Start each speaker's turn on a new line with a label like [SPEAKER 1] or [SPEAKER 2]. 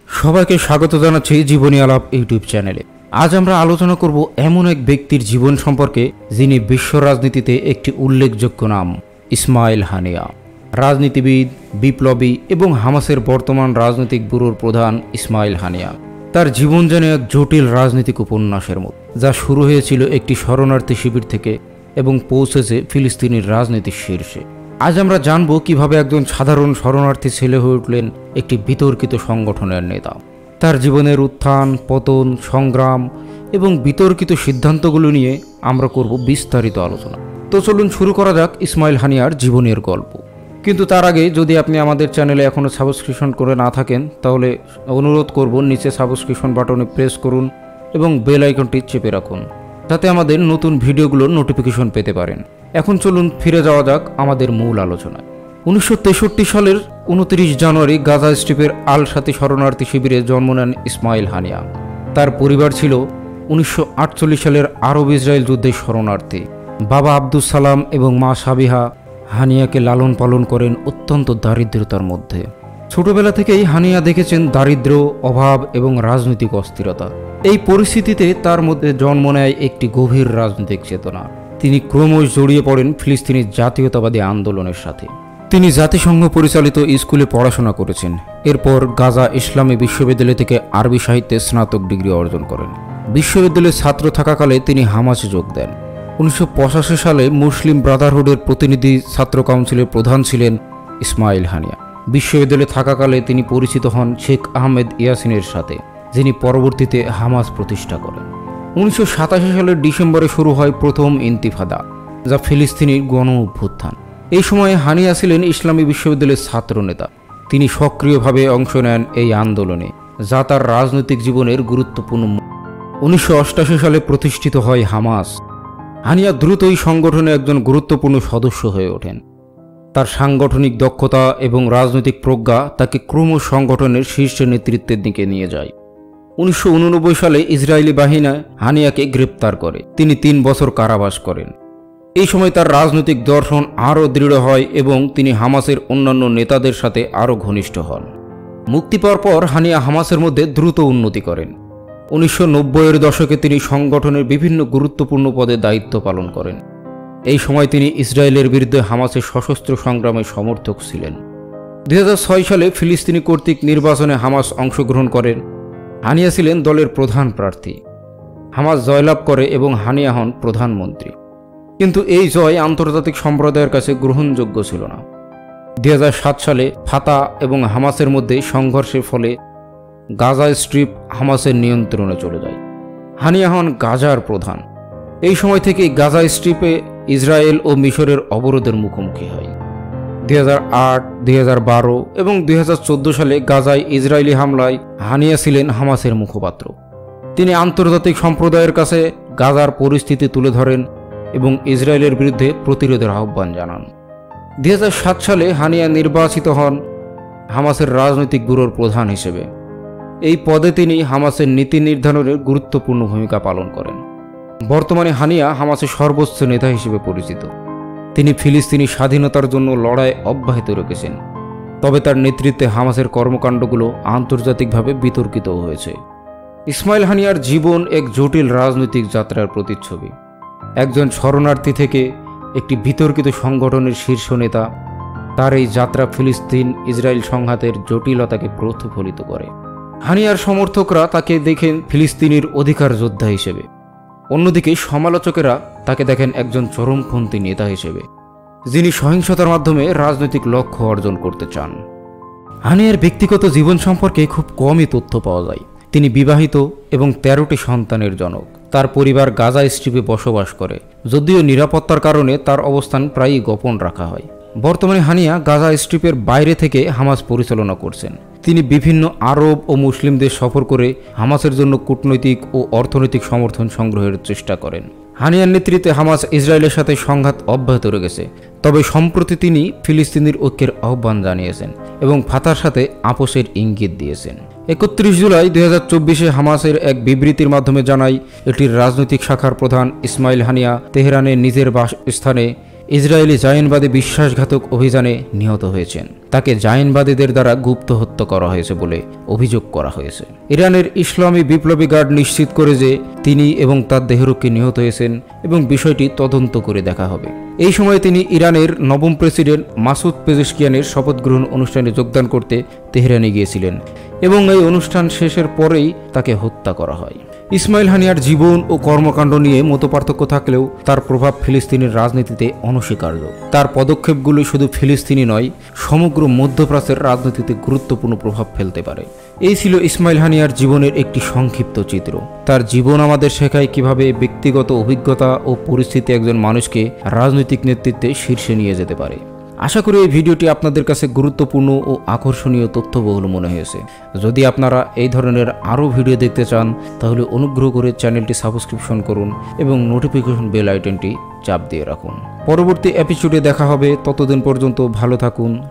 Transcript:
[SPEAKER 1] সবাইকে স্বাগত জানাচ্ছি জীবনী আলাপ ইউটিউব চ্যানেলে। আজ আমরা আলোচনা করব এমন এক ব্যক্তির জীবন সম্পর্কে যিনি বিশ্ব রাজনীতিতে একটি উল্লেখযোগ্য নাম, ইসমাইল হানিয়া। রাজনীতিবিদ, বিপ্লবী এবং হামাসের বর্তমান রাজনৈতিক ব্যুরোর প্রধান ইসমাইল হানিয়া। তার জীবন যেন এক জটিল রাজনৈতিক উপন্যাসের মতো, যা শুরু হয়েছিল একটি শরণার্থী শিবির থেকে এবং পৌঁছেছে ফিলিস্তিনের রাজনীতির শীর্ষে। আজ আমরা জানব কিভাবে একজন সাধারণ শরণার্থী ছেলে হয়ে উঠলেন একটি বিতর্কিত সংগঠনের নেতা। তার জীবনের উত্থান, পতন, সংগ্রাম এবং বিতর্কিত সিদ্ধান্তগুলো নিয়ে আমরা করব বিস্তারিত আলোচনা। তো চলুন শুরু করা যাক ইসমাইল হানিয়ার জীবনের গল্প। কিন্তু তার আগে যদি আপনি আমাদের চ্যানেলে এখনও সাবস্ক্রিপশন করে না থাকেন, তাহলে অনুরোধ করব নিচে সাবস্ক্রিপশন বাটনে প্রেস করুন এবং বেল আইকনটি চেপে রাখুন, যাতে আমাদের নতুন ভিডিওগুলোর নোটিফিকেশন পেতে পারেন। এখন চলুন ফিরে যাওয়া যাক আমাদের মূল আলোচনায়। 1963 সালের 29 জানুয়ারি গাজা স্ট্রিপের আল সাথী শরণার্থী শিবিরে জন্ম নেন ইসমাইল হানিয়া। তার পরিবার ছিল 1948 সালের আরব ইসরায়েল যুদ্ধের শরণার্থী। বাবা আব্দুস সালাম এবং মা সাবিহা হানিয়াকে লালন পালন করেন অত্যন্ত দারিদ্রতার মধ্যে। ছোটবেলা থেকেই হানিয়া দেখেছেন দারিদ্র্য, অভাব এবং রাজনৈতিক অস্থিরতা। এই পরিস্থিতিতে তার মধ্যে জন্ম নেয় একটি গভীর রাজনৈতিক চেতনা। তিনি ক্রমশ জড়িয়ে পড়েন ফিলিস্তিনি জাতীয়তাবাদী আন্দোলনের সাথে। তিনি জাতিসংঘ পরিচালিত স্কুলে পড়াশোনা করেছেন। এরপর গাজা ইসলামী বিশ্ববিদ্যালয় থেকে আরবি সাহিত্যে স্নাতক ডিগ্রি অর্জন করেন। বিশ্ববিদ্যালয়ের ছাত্র থাকাকালে তিনি হামাসে যোগ দেন। 1985 সালে মুসলিম ব্রাদারহুডের প্রতিনিধি ছাত্র কাউন্সিলের প্রধান ছিলেন ইসমাইল হানিয়া। বিশ্ববিদ্যালয়ে থাকাকালে তিনি পরিচিত হন শেখ আহমেদ ইয়াসিনের সাথে, যিনি পরবর্তীতে হামাস প্রতিষ্ঠা করেন। 1987 সালের ডিসেম্বরে শুরু হয় প্রথম ইন্তিফাদা, যা ফিলিস্তিনির গণ অভ্যুত্থান। এই সময়ে হানিয়া ছিলেন ইসলামী বিশ্ববিদ্যালয়ের ছাত্র নেতা। তিনি সক্রিয়ভাবে অংশ নেন এই আন্দোলনে, যা তার রাজনৈতিক জীবনের গুরুত্বপূর্ণ। 1988 সালে প্রতিষ্ঠিত হয় হামাস। হানিয়া দ্রুতই সংগঠনে একজন গুরুত্বপূর্ণ সদস্য হয়ে ওঠেন। তার সাংগঠনিক দক্ষতা এবং রাজনৈতিক প্রজ্ঞা তাকে ক্রমশ সংগঠনের শীর্ষ নেতৃত্বের দিকে নিয়ে যায়। 1989 সালে ইসরায়েলি বাহিনী হানিয়াকে গ্রেপ্তার করে। তিনি 3 বছর কারাবাস করেন। এই সময় তার রাজনৈতিক দর্শন আরও দৃঢ় হয় এবং তিনি হামাসের অন্যান্য নেতাদের সাথে আরও ঘনিষ্ঠ হন। মুক্তি পাওয়ার পর হানিয়া হামাসের মধ্যে দ্রুত উন্নতি করেন। 1990-এর দশকে তিনি সংগঠনের বিভিন্ন গুরুত্বপূর্ণ পদে দায়িত্ব পালন করেন। এই সময় তিনি ইসরায়েলের বিরুদ্ধে হামাসের সশস্ত্র সংগ্রামের সমর্থক ছিলেন। 2006 সালে ফিলিস্তিনি কর্তৃক নির্বাচনে হামাস অংশগ্রহণ করেন। হানিয়া ছিলেন দলের প্রধান প্রার্থী। হামাস জয়লাভ করে এবং হানিয়া হন প্রধানমন্ত্রী। কিন্তু এই জয় আন্তর্জাতিক সম্প্রদায়ের কাছে গ্রহণযোগ্য ছিল না। 2007 সালে ফাতা এবং হামাসের মধ্যে সংঘর্ষের ফলে গাজা স্ট্রিপ হামাসের নিয়ন্ত্রণে চলে যায়। হানিয়া হন গাজার প্রধান। এই সময় থেকে গাজা স্ট্রিপে ইসরায়েল ও মিশরের অবরোধের মুখোমুখি হয়। 2008, 2012 এবং 2014 সালে গাজায় ইসরায়েলি হামলায় হানিয়া ছিলেন হামাসের মুখপাত্র। তিনি আন্তর্জাতিক সম্প্রদায়ের কাছে গাজার পরিস্থিতি তুলে ধরেন এবং ইসরায়েলের বিরুদ্ধে প্রতিরোধের আহ্বান জানান। 2007 সালে হানিয়া নির্বাচিত হন হামাসের রাজনৈতিক ব্যুরোর প্রধান হিসেবে। এই পদে তিনি হামাসের নীতি নির্ধারণের গুরুত্বপূর্ণ ভূমিকা পালন করেন। বর্তমানে হানিয়া হামাসের সর্বোচ্চ নেতা হিসেবে পরিচিত। তিনি ফিলিস্তিনি স্বাধীনতার জন্য লড়াই অব্যাহত রেখেছেন, তবে তার নেতৃত্বে হামাসের কর্মকাণ্ডগুলো আন্তর্জাতিকভাবে বিতর্কিত হয়েছে। ইসমাইল হানিয়ার জীবন এক জটিল রাজনৈতিক যাত্রার প্রতিচ্ছবি। একজন শরণার্থী থেকে একটি বিতর্কিত সংগঠনের শীর্ষ নেতা, তার এই যাত্রা ফিলিস্তিন ইসরায়েল সংঘাতের জটিলতাকে প্রতিফলিত করে। হানিয়ার সমর্থকরা তাকে দেখেন ফিলিস্তিনির অধিকার যোদ্ধা হিসেবে, অন্যদিকে সমালোচকেরা তাকে দেখেন একজন চরমপন্থী নেতা হিসেবে, যিনি সহিংসতার মাধ্যমে রাজনৈতিক লক্ষ্য অর্জন করতে চান। হানিয়ার ব্যক্তিগত জীবন সম্পর্কে খুব কমই তথ্য পাওয়া যায়। তিনি বিবাহিত এবং 13টি সন্তানের জনক। তার পরিবার গাজা স্ট্রিপে বসবাস করে, যদিও নিরাপত্তার কারণে তার অবস্থান প্রায়ই গোপন রাখা হয়। বর্তমানে হানিয়া গাজা স্ট্রিপের বাইরে থেকে হামাস পরিচালনা করছেন। তিনি বিভিন্ন আরব ও মুসলিম দেশ সফর করে হামাসের জন্য কূটনৈতিক ও অর্থনৈতিক সমর্থন সংগ্রহের চেষ্টা করেন। হানিয়ার নেতৃত্বে হামাস ইসরায়েলের সাথে সংঘাত অব্যাহত রেখেছে, তবে সম্প্রতি তিনি ফিলিস্তিনির ঐক্যের আহ্বান জানিয়েছেন এবং ফাতার সাথে আপোষের ইঙ্গিত দিয়েছেন। 31 জুলাই 2024-এ হামাসের এক বিবৃতির মাধ্যমে জানায়, এটির রাজনৈতিক শাখার প্রধান ইসমাইল হানিয়া তেহরানের নিজের বাসস্থানে ইসরায়েলি জায়নবাদী বিশ্বাসঘাতক অভিযানে নিহত হয়েছেন। তাকে জায়নবাদীদের দ্বারা গুপ্ত হত্যা করা হয়েছে বলে অভিযোগ করা হয়েছে। ইরানের ইসলামী বিপ্লবী গার্ড নিশ্চিত করে যে তিনি এবং তার দেহরক্ষী নিহত হয়েছেন এবং বিষয়টি তদন্ত করে দেখা হবে। এই সময় তিনি ইরানের নবম প্রেসিডেন্ট মাসুদ পেজেশকিয়ানের শপথ গ্রহণ অনুষ্ঠানে যোগদান করতে তেহরানে গিয়েছিলেন এবং এই অনুষ্ঠান শেষের পরেই তাকে হত্যা করা হয়। ইসমাইল হানিয়ার জীবন ও কর্মকাণ্ড নিয়ে মতপার্থক্য থাকলেও তার প্রভাব ফিলিস্তিনের রাজনীতিতে অনস্বীকার্য। তার পদক্ষেপগুলো শুধু ফিলিস্তিনি নয়, সমগ্র মধ্যপ্রাচ্যের রাজনীতিতে গুরুত্বপূর্ণ প্রভাব ফেলতে পারে। এই ছিল ইসমাইল হানিয়ার জীবনের একটি সংক্ষিপ্ত চিত্র। তার জীবন আমাদের শেখায় কিভাবে ব্যক্তিগত অভিজ্ঞতা ও পরিস্থিতি একজন মানুষকে রাজনৈতিক নেতৃত্বে শীর্ষে নিয়ে যেতে পারে। আশা করি এই ভিডিওটি আপনাদের কাছে গুরুত্বপূর্ণ ও আকর্ষণীয় তথ্যবহুল মনে হয়েছে। যদি আপনারা এই ধরনের আরও ভিডিও দেখতে চান তাহলে অনুগ্রহ করে চ্যানেলটি সাবস্ক্রিপশন করুন এবং নোটিফিকেশন বেল আইকনটি চাপ দিয়ে রাখুন। পরবর্তী এপিসোডে দেখা হবে, ততদিন পর্যন্ত ভালো থাকুন।